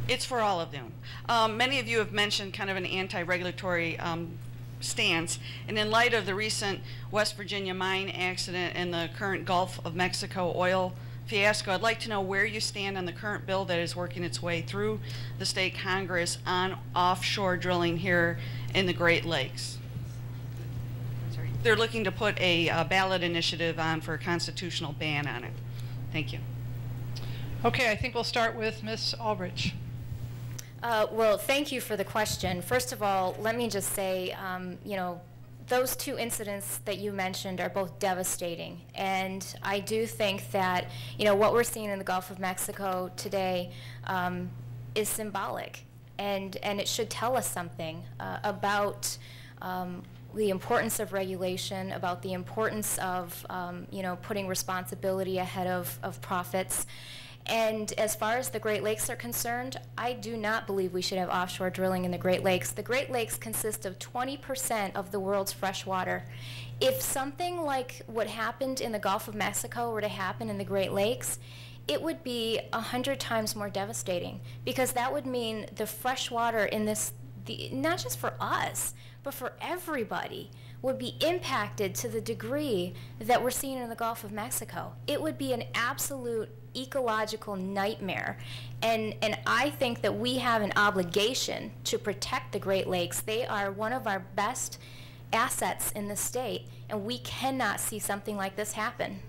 It's for all of them. Many of you have mentioned kind of an anti-regulatory stance, and in light of the recent West Virginia mine accident and the current Gulf of Mexico oil fiasco, I'd like to know where you stand on the current bill that is working its way through the state Congress on offshore drilling here in the Great Lakes. They're looking to put a ballot initiative on for a constitutional ban on it. Thank you. Okay, I think we'll start with Ms. Ulbrich. Well, thank you for the question. First of all, let me just say, you know, those two incidents that you mentioned are both devastating. And I do think that, you know, what we're seeing in the Gulf of Mexico today is symbolic. And it should tell us something about the importance of regulation, about the importance of, you know, putting responsibility ahead of profits. And as far as the Great Lakes are concerned, I do not believe we should have offshore drilling in the Great Lakes. The Great Lakes consist of 20% of the world's fresh water. If something like what happened in the Gulf of Mexico were to happen in the Great Lakes, it would be 100 times more devastating, because that would mean the fresh water in this, not just for us, but for everybody, would be impacted to the degree that we're seeing in the Gulf of Mexico. It would be an absolute ecological nightmare. And I think that we have an obligation to protect the Great Lakes. They are one of our best assets in the state, and we cannot see something like this happen.